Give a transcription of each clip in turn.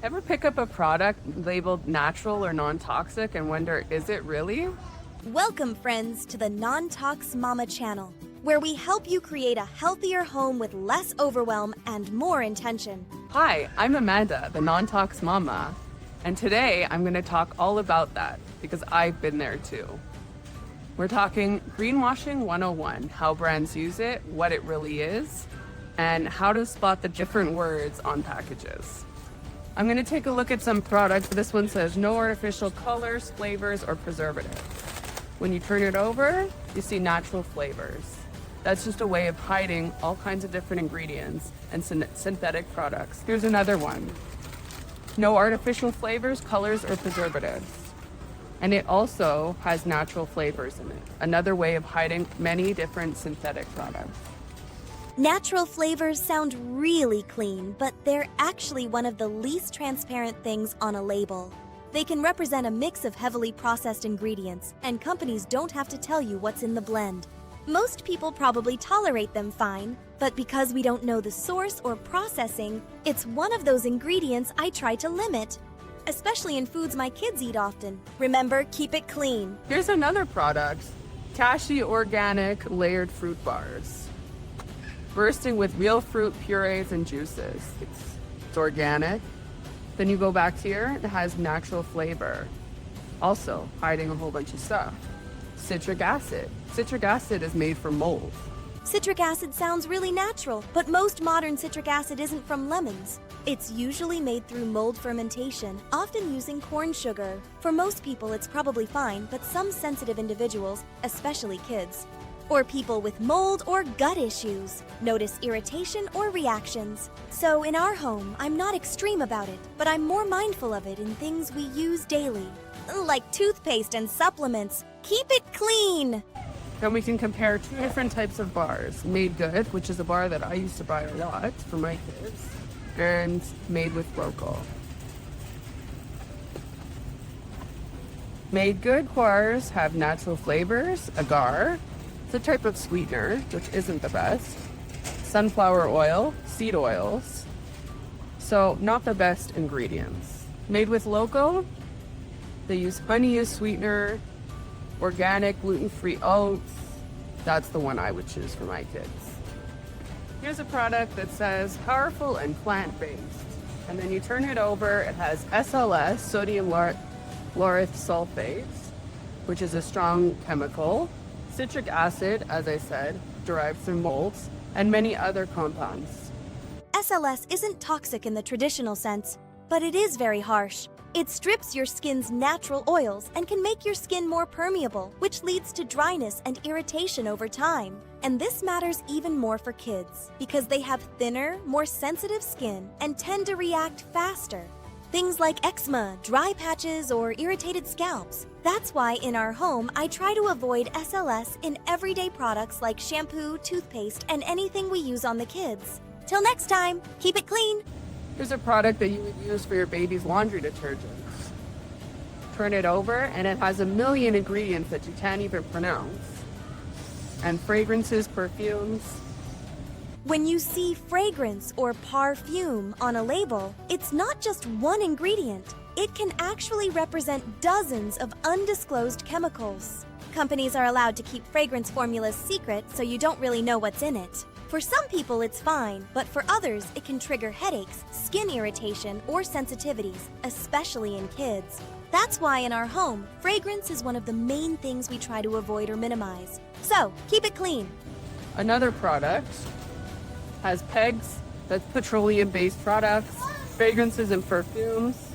Ever pick up a product labeled natural or non-toxic and wonder, is it really? Welcome, friends, to the Nontox Mama channel, where we help you create a healthier home with less overwhelm and more intention. Hi, I'm Amanda, the Nontox Mama, and today I'm going to talk all about that because I've been there too. We're talking Greenwashing 101, how brands use it, what it really is, and how to spot the different words on packages. I'm going to take a look at some products. This one says no artificial colors, flavors, or preservatives. When you turn it over, you see natural flavors. That's just a way of hiding all kinds of different ingredients and synthetic products. Here's another one. No artificial flavors, colors, or preservatives. And it also has natural flavors in it. Another way of hiding many different synthetic products. Natural flavors sound really clean, but they're actually one of the least transparent things on a label. They can represent a mix of heavily processed ingredients, and companies don't have to tell you what's in the blend. Most people probably tolerate them fine, but because we don't know the source or processing, it's one of those ingredients I try to limit, especially in foods my kids eat often. Remember, keep it clean. Here's another product, Tashi Organic Layered Fruit Bars. Bursting with real fruit purees and juices. It's organic. Then you go back here, it has natural flavor. Also hiding a whole bunch of stuff. Citric acid. Citric acid is made from mold. Citric acid sounds really natural, but most modern citric acid isn't from lemons. It's usually made through mold fermentation, often using corn sugar. For most people, it's probably fine, but some sensitive individuals, especially kids, or people with mold or gut issues, notice irritation or reactions. So in our home, I'm not extreme about it, but I'm more mindful of it in things we use daily, like toothpaste and supplements. Keep it clean! Then we can compare two different types of bars. Made Good, which is a bar that I used to buy a lot for my kids, and Made with Local. Made Good bars have natural flavors, agar, a type of sweetener, which isn't the best, sunflower oil, seed oils, so not the best ingredients. Made with Local, they use honey as sweetener, organic gluten-free oats. That's the one I would choose for my kids. Here's a product that says powerful and plant-based, and then you turn it over, it has SLS, sodium lauryl sulfate, which is a strong chemical, citric acid, as I said, derived from molds, and many other compounds. SLS isn't toxic in the traditional sense, but it is very harsh. It strips your skin's natural oils and can make your skin more permeable, which leads to dryness and irritation over time. And this matters even more for kids, because they have thinner, more sensitive skin and tend to react faster. Things like eczema, dry patches, or irritated scalps. That's why in our home, I try to avoid SLS in everyday products like shampoo, toothpaste, and anything we use on the kids. Till next time, keep it clean. Here's a product that you would use for your baby's laundry detergent. Turn it over, and it has a million ingredients that you can't even pronounce. And fragrances, perfumes. When you see fragrance or parfum on a label, it's not just one ingredient. It can actually represent dozens of undisclosed chemicals. Companies are allowed to keep fragrance formulas secret, so you don't really know what's in it. For some people, it's fine, but for others, it can trigger headaches, skin irritation, or sensitivities, especially in kids. That's why in our home, fragrance is one of the main things we try to avoid or minimize. So, keep it clean. Another product has PEGs, that's petroleum-based products, fragrances and perfumes.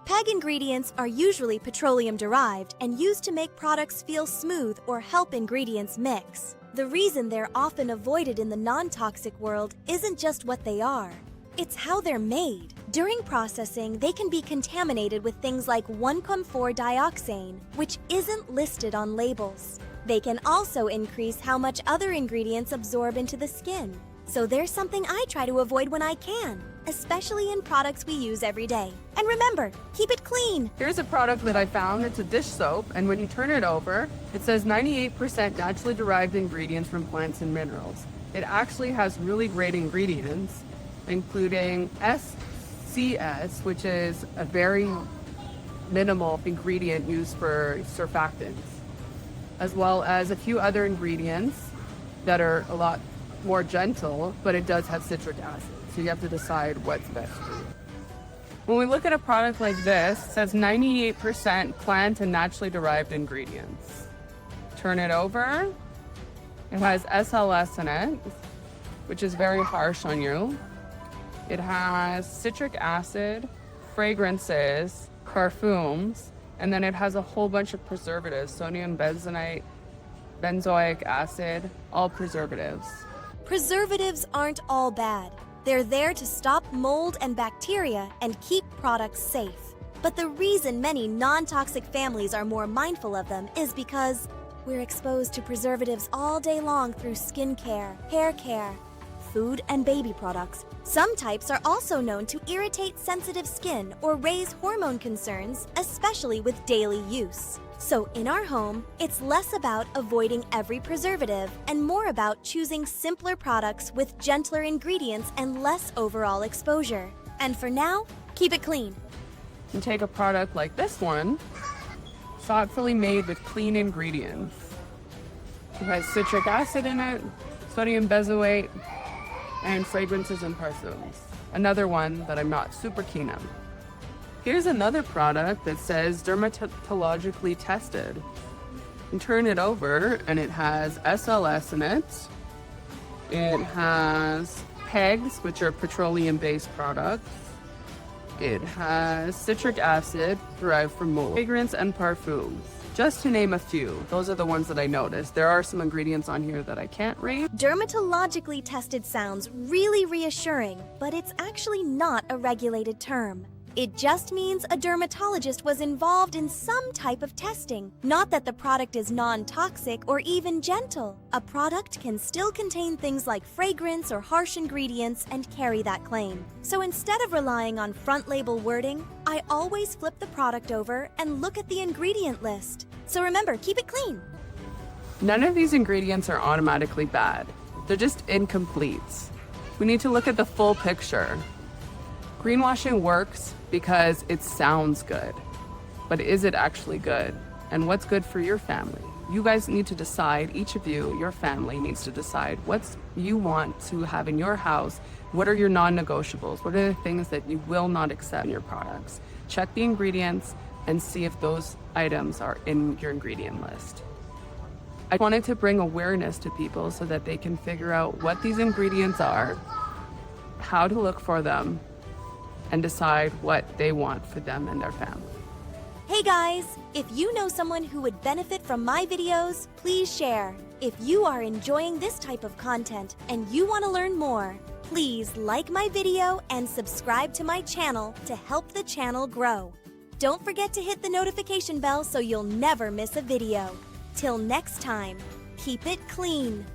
PEG ingredients are usually petroleum-derived and used to make products feel smooth or help ingredients mix. The reason they're often avoided in the non-toxic world isn't just what they are, it's how they're made. During processing, they can be contaminated with things like 1,4-dioxane, which isn't listed on labels. They can also increase how much other ingredients absorb into the skin. So there's something I try to avoid when I can, especially in products we use every day. And remember, keep it clean. Here's a product that I found. It's a dish soap, and when you turn it over, it says 98% naturally derived ingredients from plants and minerals. It actually has really great ingredients, including CS, which is a very minimal ingredient used for surfactants, as well as a few other ingredients that are a lot more gentle, but it does have citric acid. So you have to decide what's best for you. When we look at a product like this, it says 98% plant and naturally derived ingredients. Turn it over. It has SLS in it, which is very harsh on you. It has citric acid, fragrances, perfumes, and then it has a whole bunch of preservatives, sodium benzoate, benzoic acid, all preservatives. Preservatives aren't all bad. They're there to stop mold and bacteria and keep products safe. But the reason many non-toxic families are more mindful of them is because we're exposed to preservatives all day long through skincare, hair care, food, and baby products. Some types are also known to irritate sensitive skin or raise hormone concerns, especially with daily use. So in our home, it's less about avoiding every preservative and more about choosing simpler products with gentler ingredients and less overall exposure. And for now, keep it clean. You take a product like this one, thoughtfully made with clean ingredients. It has citric acid in it, sodium benzoate, and fragrances and perfumes. Another one that I'm not super keen on. Here's another product that says dermatologically tested. You turn it over and it has SLS in it. It has PEGs, which are petroleum-based products. It has citric acid derived from mold, fragrance, and perfumes. Just to name a few, those are the ones that I noticed. There are some ingredients on here that I can't read. Dermatologically tested sounds really reassuring, but it's actually not a regulated term. It just means a dermatologist was involved in some type of testing. Not that the product is non-toxic or even gentle. A product can still contain things like fragrance or harsh ingredients and carry that claim. So instead of relying on front label wording, I always flip the product over and look at the ingredient list. So remember, keep it clean. None of these ingredients are automatically bad. They're just incomplete. We need to look at the full picture. Greenwashing works because it sounds good, but is it actually good? And what's good for your family? You guys need to decide, each of you, your family needs to decide what you want to have in your house. What are your non-negotiables? What are the things that you will not accept in your products? Check the ingredients and see if those items are in your ingredient list. I wanted to bring awareness to people so that they can figure out what these ingredients are, how to look for them, and decide what they want for them and their family. Hey guys, if you know someone who would benefit from my videos, please share. If you are enjoying this type of content and you want to learn more, please like my video and subscribe to my channel to help the channel grow. Don't forget to hit the notification bell so you'll never miss a video. Till next time, keep it clean.